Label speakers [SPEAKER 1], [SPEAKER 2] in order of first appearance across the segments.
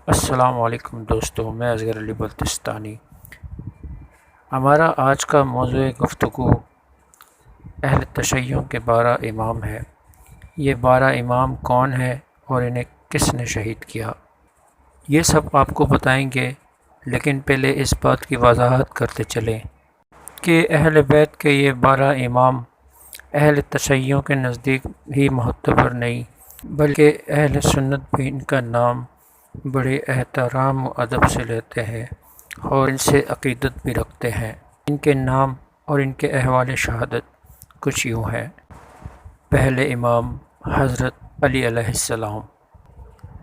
[SPEAKER 1] السلام علیکم دوستو، میں اصغر علی بلتستانی۔ ہمارا آج کا موضوع گفتگو اہل تشیع کے 12 امام ہے۔ یہ 12 امام کون ہیں اور انہیں کس نے شہید کیا، یہ سب آپ کو بتائیں گے، لیکن پہلے اس بات کی وضاحت کرتے چلیں کہ اہل بیت کے یہ 12 امام اہل تشیع کے نزدیک ہی معتبر نہیں، بلکہ اہل سنت بھی ان کا نام بڑے احترام و ادب سے لیتے ہیں اور ان سے عقیدت بھی رکھتے ہیں۔ ان کے نام اور ان کے احوال شہادت کچھ یوں ہیں۔ پہلے امام حضرت علی علیہ السلام۔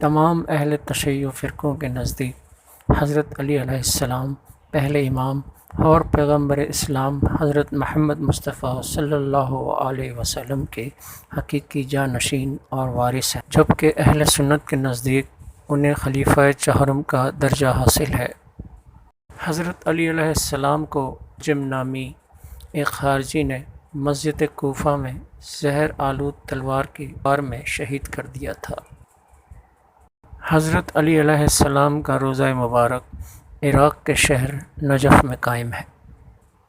[SPEAKER 1] تمام اہل تشیع فرقوں کے نزدیک حضرت علی علیہ السلام پہلے امام اور پیغمبر اسلام حضرت محمد مصطفیٰ صلی اللہ علیہ وسلم کے حقیقی جانشین اور وارث ہیں، جبکہ اہل سنت کے نزدیک انہیں خلیفہ چہارم کا درجہ حاصل ہے۔ حضرت علی علیہ السلام کو جم نامی ایک خارجی نے مسجد کوفہ میں زہر آلود تلوار کی وار میں شہید کر دیا تھا۔ حضرت علی علیہ السلام کا روضہ مبارک عراق کے شہر نجف میں قائم ہے۔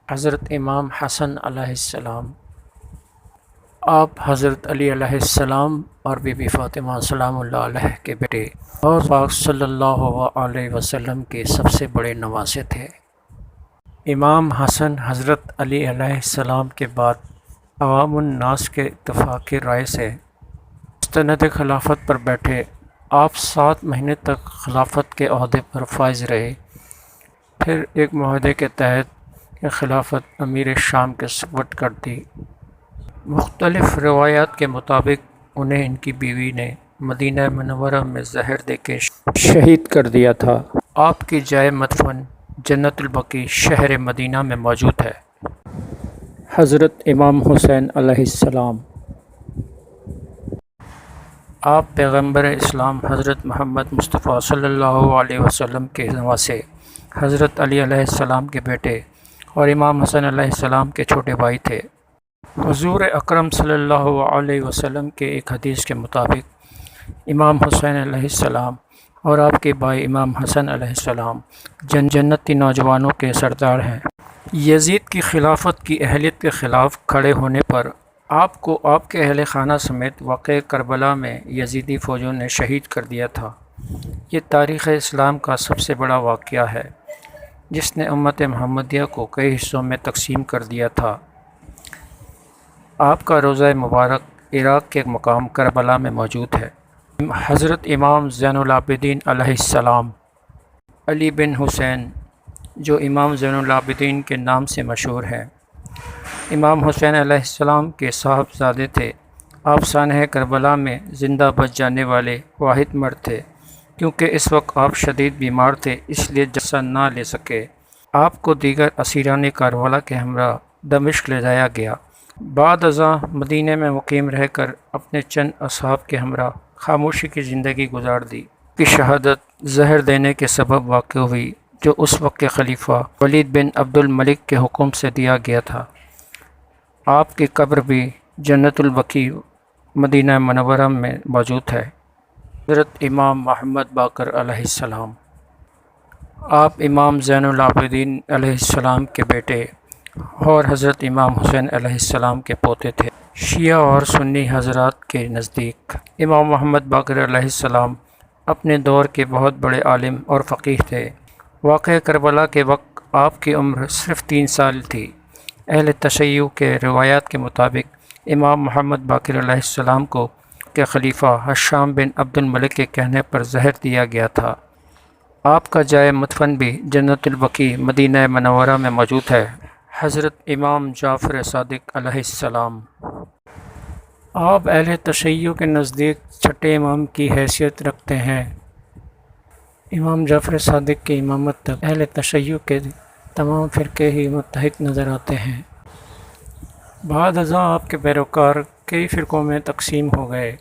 [SPEAKER 1] حضرت امام حسن علیہ السلام، آپ حضرت علی علیہ السلام اور بی بی فاطمہ سلام اللہ علیہ کے بیٹے اور پاک صلی اللہ علیہ وسلم کے سب سے بڑے نواسے تھے۔ امام حسن حضرت علی علیہ السلام کے بعد عوام الناس کے اتفاقی رائے سے مستند خلافت پر بیٹھے۔ آپ 7 مہینے تک خلافت کے عہدے پر فائز رہے، پھر ایک معاہدے کے تحت خلافت امیر شام کے سپرد کر دی۔ مختلف روایات کے مطابق انہیں ان کی بیوی نے مدینہ منورہ میں زہر دے کے شہید کر دیا تھا۔ آپ کی جائے مدفن جنت البقیع شہر مدینہ میں موجود ہے۔ حضرت امام حسین علیہ السلام، آپ پیغمبر اسلام حضرت محمد مصطفیٰ صلی اللہ علیہ وسلم کے نواسے، حضرت علی علیہ السلام کے بیٹے اور امام حسن علیہ السلام کے چھوٹے بھائی تھے۔ حضور اکرم صلی اللہ علیہ وسلم کے ایک حدیث کے مطابق امام حسین علیہ السلام اور آپ کے بھائی امام حسن علیہ السلام جنتی نوجوانوں کے سردار ہیں۔ یزید کی خلافت کی اہلیت کے خلاف کھڑے ہونے پر آپ کو آپ کے اہل خانہ سمیت واقع کربلا میں یزیدی فوجوں نے شہید کر دیا تھا۔ یہ تاریخ اسلام کا سب سے بڑا واقعہ ہے جس نے امت محمدیہ کو کئی حصوں میں تقسیم کر دیا تھا۔ آپ کا روضہ مبارک عراق کے مقام کربلا میں موجود ہے۔ حضرت امام زین العابدین علیہ السلام، علی بن حسین جو امام زین العابدین کے نام سے مشہور ہیں، امام حسین علیہ السلام کے صاحبزادے تھے۔ آپ سانحہ کربلا میں زندہ بچ جانے والے واحد مرد تھے، کیونکہ اس وقت آپ شدید بیمار تھے، اس لیے جسد نہ لے سکے۔ آپ کو دیگر اسیران کربلا کے ہمراہ دمشق لے جایا گیا۔ بعد ازاں مدینہ میں مقیم رہ کر اپنے چند اصحاب کے ہمراہ خاموشی کی زندگی گزار دی۔ کی شہادت زہر دینے کے سبب واقع ہوئی، جو اس وقت کے خلیفہ ولید بن عبد الملک کے حکم سے دیا گیا تھا۔ آپ کی قبر بھی جنت البقیع مدینہ منورہ میں موجود ہے۔ حضرت امام محمد باقر علیہ السلام، آپ امام زین العابدین علیہ السلام کے بیٹے اور حضرت امام حسین علیہ السلام کے پوتے تھے۔ شیعہ اور سنی حضرات کے نزدیک امام محمد باقر علیہ السلام اپنے دور کے بہت بڑے عالم اور فقیہ تھے۔ واقعہ کربلا کے وقت آپ کی عمر صرف 3 سال تھی۔ اہل تشیع کے روایات کے مطابق امام محمد باقر علیہ السلام کو کے خلیفہ ہشام بن عبد الملک کے کہنے پر زہر دیا گیا تھا۔ آپ کا جائے مدفن بھی جنت البقیع مدینہ منورہ میں موجود ہے۔ حضرت امام جعفر صادق علیہ السلام، آپ اہل تشیع کے نزدیک چھٹے امام کی حیثیت رکھتے ہیں۔ امام جعفر صادق کی امامت تک اہل تشیع کے تمام فرقے ہی متحد نظر آتے ہیں۔ بعد ازاں آپ کے پیروکار کئی فرقوں میں تقسیم ہو گئے۔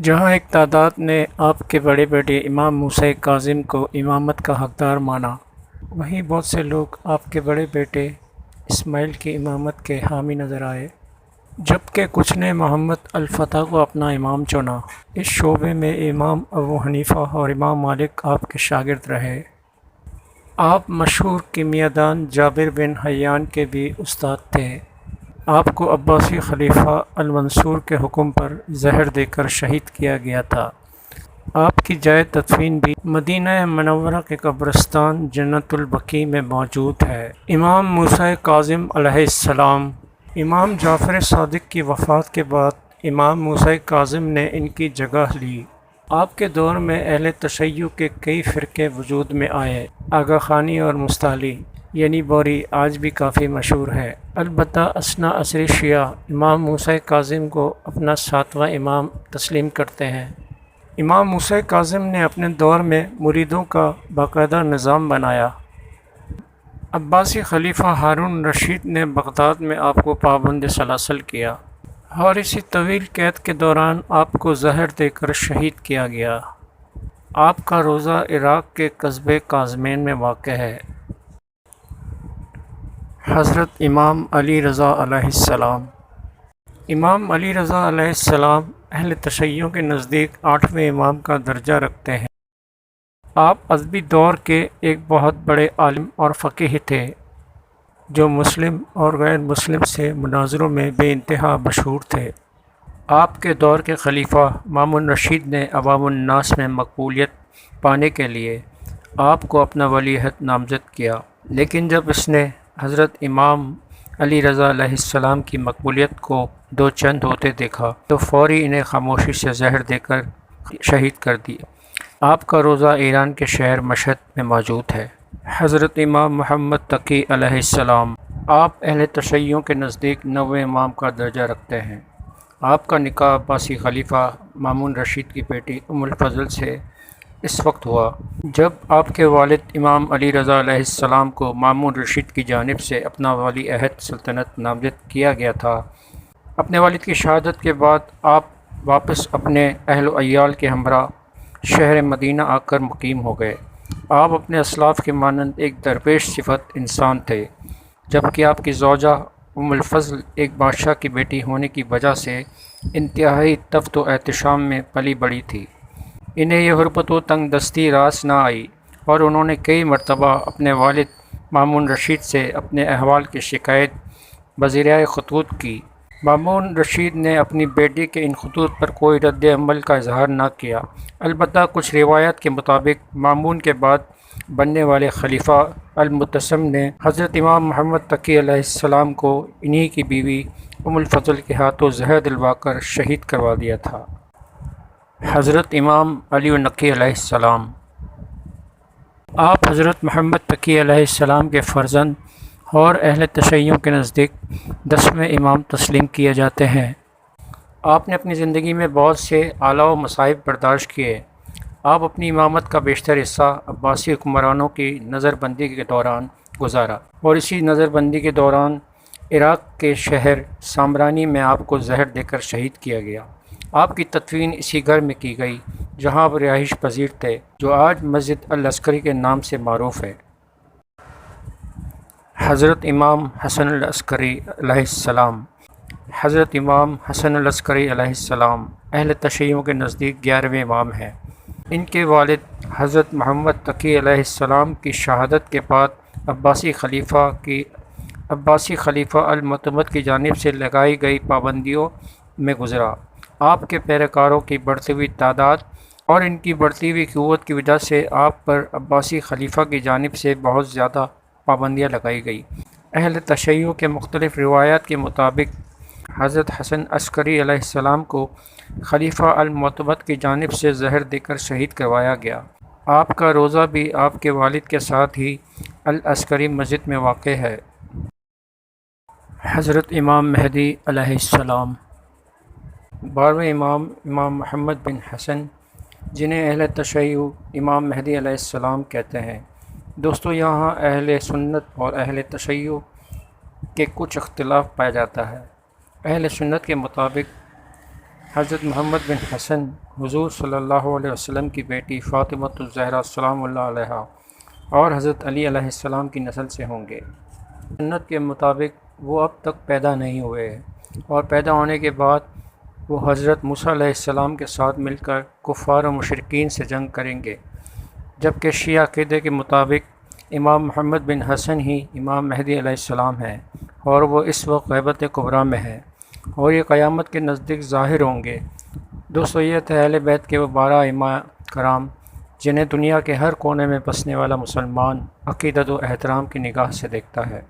[SPEAKER 1] جہاں ایک تعداد نے آپ کے بڑے بیٹے امام موسیٰ کاظم کو امامت کا حقدار مانا، وہیں بہت سے لوگ آپ کے بڑے بیٹے اسماعیل کی امامت کے حامی نظر آئے۔ جبکہ کچھ نے محمد الفتح کو اپنا امام چنا۔ اس شعبے میں امام ابو حنیفہ اور امام مالک آپ کے شاگرد رہے۔ آپ مشہور کیمیاء دان جابر بن حیان کے بھی استاد تھے۔ آپ کو عباسی خلیفہ المنصور کے حکم پر زہر دے کر شہید کیا گیا تھا۔ آپ کی جائے تدفین بھی مدینہ منورہ کے قبرستان جنت البقیع میں موجود ہے۔ امام موسیٰ کاظم علیہ السلام۔ امام جعفر صادق کی وفات کے بعد امام موسیٰ کاظم نے ان کی جگہ لی۔ آپ کے دور میں اہل تشیع کے کئی فرقے وجود میں آئے۔ آغا خانی اور مستعلی یعنی بوری آج بھی کافی مشہور ہے۔ البتہ اثنا عصری شیعہ امام موسیٰ کاظم کو اپنا ساتواں امام تسلیم کرتے ہیں۔ امام موسیٰ کاظم نے اپنے دور میں مریدوں کا باقاعدہ نظام بنایا۔ عباسی خلیفہ ہارون رشید نے بغداد میں آپ کو پابند سلاسل کیا اور اسی طویل قید کے دوران آپ کو زہر دے کر شہید کیا گیا۔ آپ کا روضہ عراق کے قصبے کاظمین میں واقع ہے۔ حضرت امام علی رضا علیہ السلام۔ امام علی رضا علیہ السلام اہل تشیع کے نزدیک 8ویں امام کا درجہ رکھتے ہیں۔ آپ ادبی دور کے ایک بہت بڑے عالم اور فقیہ تھے جو مسلم اور غیر مسلم سے مناظروں میں بے انتہا مشہور تھے۔ آپ کے دور کے خلیفہ مامون رشید نے عوام الناس میں مقبولیت پانے کے لیے آپ کو اپنا ولی عہد نامزد کیا، لیکن جب اس نے حضرت امام علی رضا علیہ السلام کی مقبولیت کو دو چند ہوتے دیکھا تو فوری انہیں خاموشی سے زہر دے کر شہید کر دیا۔ آپ کا روضہ ایران کے شہر مشہد میں موجود ہے۔ حضرت امام محمد تقی علیہ السلام۔ آپ اہل تشیع کے نزدیک 9ویں امام کا درجہ رکھتے ہیں۔ آپ کا نکاح عباسی خلیفہ مامون رشید کی بیٹی ام الفضل سے اس وقت ہوا جب آپ کے والد امام علی رضا علیہ السلام کو مامون رشید کی جانب سے اپنا ولی عہد سلطنت نامزد کیا گیا تھا۔ اپنے والد کی شہادت کے بعد آپ واپس اپنے اہل و عیال کے ہمراہ شہر مدینہ آ کر مقیم ہو گئے۔ آپ اپنے اسلاف کے مانند ایک درپیش صفت انسان تھے، جبکہ آپ کی زوجہ ام الفضل ایک بادشاہ کی بیٹی ہونے کی وجہ سے انتہائی تفت و احتشام میں پلی بڑھی تھی۔ انہیں یہ غربت و تنگ دستی راس نہ آئی اور انہوں نے کئی مرتبہ اپنے والد مامون رشید سے اپنے احوال کی شکایت بذریعہ خطوط کی۔ مامون رشید نے اپنی بیٹی کے ان خطوط پر کوئی رد عمل کا اظہار نہ کیا۔ البتہ کچھ روایات کے مطابق مامون کے بعد بننے والے خلیفہ المعتصم نے حضرت امام محمد تقی علیہ السلام کو انہی کی بیوی ام الفضل کے ہاتھوں زہر دلوا کر شہید کروا دیا تھا۔ حضرت امام علی نقی علیہ السلام۔ آپ حضرت محمد تقی علیہ السلام کے فرزند اور اہل تشیع کے نزدیک 10ویں امام تسلیم کیے جاتے ہیں۔ آپ نے اپنی زندگی میں بہت سے آلات و مصائب برداشت کیے۔ آپ اپنی امامت کا بیشتر حصہ عباسی حکمرانوں کی نظر بندی کے دوران گزارا اور اسی نظر بندی کے دوران عراق کے شہر سامرانی میں آپ کو زہر دے کر شہید کیا گیا۔ آپ کی تدفین اسی گھر میں کی گئی جہاں آپ رہائش پذیر تھے، جو آج مسجد العسکری کے نام سے معروف ہے۔ حضرت امام حسن العسکری علیہ السلام۔ حضرت امام حسن العسکری علیہ السلام اہل تشیع کے نزدیک 11ویں امام ہیں۔ ان کے والد حضرت محمد تقی علیہ السلام کی شہادت کے بعد عباسی خلیفہ المعتمد کی جانب سے لگائی گئی پابندیوں میں گزرا۔ آپ کے پیروکاروں کی بڑھتی ہوئی تعداد اور ان کی بڑھتی ہوئی قوت کی وجہ سے آپ پر عباسی خلیفہ کی جانب سے بہت زیادہ پابندیاں لگائی گئی۔ اہل تشیع کے مختلف روایات کے مطابق حضرت حسن عسکری علیہ السلام کو خلیفہ المعتمد کی جانب سے زہر دے کر شہید کروایا گیا۔ آپ کا روضہ بھی آپ کے والد کے ساتھ ہی العسکری مسجد میں واقع ہے۔ حضرت امام مہدی علیہ السلام۔ 12ویں امام امام محمد بن حسن، جنہیں اہل تشیع امام مہدی علیہ السلام کہتے ہیں۔ دوستو، یہاں اہل سنت اور اہل تشیع کے کچھ اختلاف پایا جاتا ہے۔ اہل سنت کے مطابق حضرت محمد بن حسن حضور صلی اللہ علیہ وسلم کی بیٹی فاطمۃ الزہرا سلام اللہ علیہا اور حضرت علی علیہ السلام کی نسل سے ہوں گے۔ سنت کے مطابق وہ اب تک پیدا نہیں ہوئے، اور پیدا ہونے کے بعد وہ حضرت موسیٰ علیہ السلام کے ساتھ مل کر کفار و مشرکین سے جنگ کریں گے، جبکہ شیعہ عقیدے کے مطابق امام محمد بن حسن ہی امام مہدی علیہ السلام ہیں، اور وہ اس وقت غیبت کبریٰ میں ہے اور یہ قیامت کے نزدیک ظاہر ہوں گے۔ دوستو، یہ تھے اہل بیت کے وہ 12 ائمہ کرام جنہیں دنیا کے ہر کونے میں بسنے والا مسلمان عقیدت و احترام کی نگاہ سے دیکھتا ہے۔